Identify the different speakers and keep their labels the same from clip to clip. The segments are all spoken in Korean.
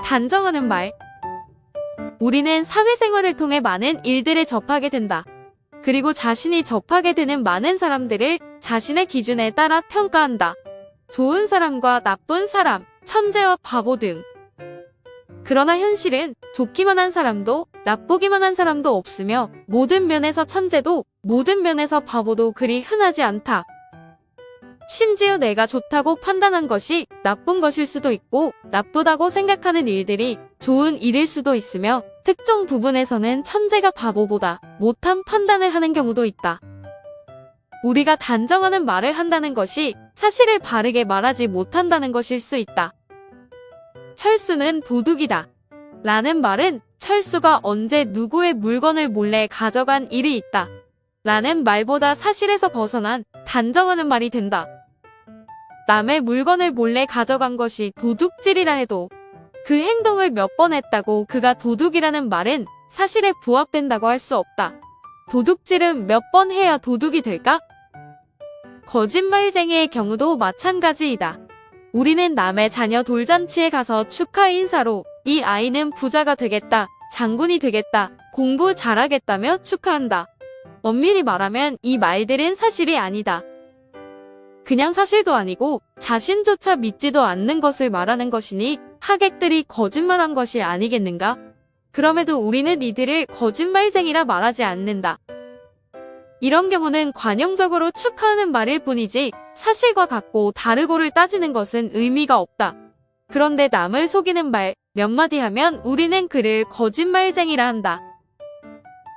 Speaker 1: 단정하는 말. 우리는 사회생활을 통해 많은 일들에 접하게 된다. 그리고 자신이 접하게 되는 많은 사람들을 자신의 기준에 따라 평가한다. 좋은 사람과 나쁜 사람, 천재와 바보 등. 그러나 현실은 좋기만 한 사람도 나쁘기만 한 사람도 없으며 모든 면에서 천재도 모든 면에서 바보도 그리 흔하지 않다. 심지어 내가 좋다고 판단한 것이 나쁜 것일 수도 있고 나쁘다고 생각하는 일들이 좋은 일일 수도 있으며 특정 부분에서는 천재가 바보보다 못한 판단을 하는 경우도 있다. 우리가 단정하는 말을 한다는 것이 사실을 바르게 말하지 못한다는 것일 수 있다. 철수는 도둑이다. 라는 말은 철수가 언제 누구의 물건을 몰래 가져간 일이 있다. 라는 말보다 사실에서 벗어난 단정하는 말이 된다. 남의 물건을 몰래 가져간 것이 도둑질이라 해도 그 행동을 몇 번 했다고 그가 도둑이라는 말은 사실에 부합된다고 할 수 없다. 도둑질은 몇 번 해야 도둑이 될까? 거짓말쟁이의 경우도 마찬가지이다. 우리는 남의 자녀 돌잔치에 가서 축하 인사로 이 아이는 부자가 되겠다, 장군이 되겠다, 공부 잘하겠다며 축하한다. 엄밀히 말하면 이 말들은 사실이 아니다. 그냥 사실도 아니고 자신조차 믿지도 않는 것을 말하는 것이니 하객들이 거짓말한 것이 아니겠는가? 그럼에도 우리는 이들을 거짓말쟁이라 말하지 않는다. 이런 경우는 관용적으로 축하하는 말일 뿐이지 사실과 같고 다르고를 따지는 것은 의미가 없다. 그런데 남을 속이는 말 몇 마디 하면 우리는 그를 거짓말쟁이라 한다.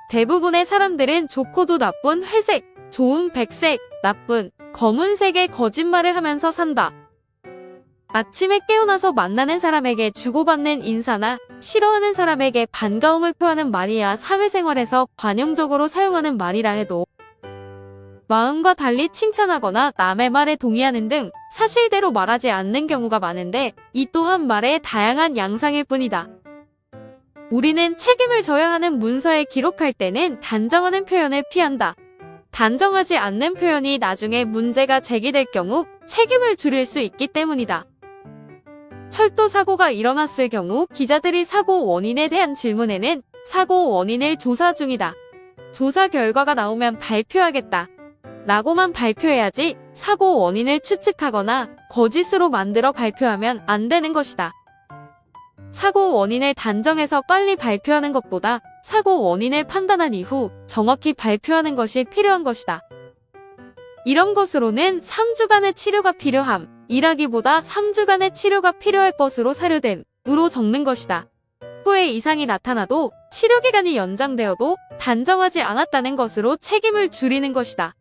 Speaker 1: 대부분의 사람들은 좋고도 나쁜 회색, 좋은 백색, 나쁜 검은색의 거짓말을 하면서 산다. 아침에 깨어나서 만나는 사람에게 주고받는 인사나 싫어하는 사람에게 반가움을 표하는 말이야 사회생활에서 관용적으로 사용하는 말이라 해도 마음과 달리 칭찬하거나 남의 말에 동의하는 등 사실대로 말하지 않는 경우가 많은데 이 또한 말의 다양한 양상일 뿐이다. 우리는 책임을 져야 하는 문서에 기록할 때는 단정하는 표현을 피한다. 단정하지 않는 표현이 나중에 문제가 제기될 경우 책임을 줄일 수 있기 때문이다. 철도 사고가 일어났을 경우 기자들이 사고 원인에 대한 질문에는 사고 원인을 조사 중이다. 조사 결과가 나오면 발표하겠다. 라고만 발표해야지 사고 원인을 추측하거나 거짓으로 만들어 발표하면 안 되는 것이다. 사고 원인을 단정해서 빨리 발표하는 것보다 사고 원인을 판단한 이후 정확히 발표하는 것이 필요한 것이다. 이런 것으로는 3주간의 치료가 필요함, 이라기보다 3주간의 치료가 필요할 것으로 사료됨으로 적는 것이다. 후에 이상이 나타나도 치료기간이 연장되어도 단정하지 않았다는 것으로 책임을 줄이는 것이다.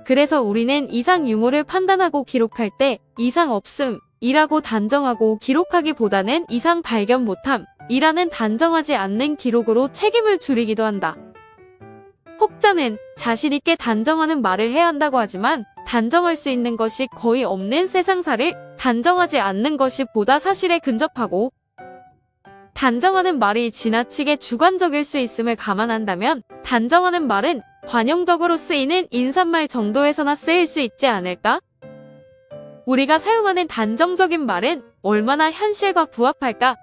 Speaker 1: 그래서 우리는 이상 유무를 판단하고 기록할 때 이상 없음, 이라고 단정하고 기록하기보다는 이상 발견 못함, 이라는 단정하지 않는 기록으로 책임을 줄이기도 한다. 혹자는 자신있게 단정하는 말을 해야 한다고 하지만 단정할 수 있는 것이 거의 없는 세상사를 단정하지 않는 것이 보다 사실에 근접하고 단정하는 말이 지나치게 주관적일 수 있음을 감안한다면 단정하는 말은 관용적으로 쓰이는 인사말 정도에서나 쓰일 수 있지 않을까? 우리가 사용하는 단정적인 말은 얼마나 현실과 부합할까?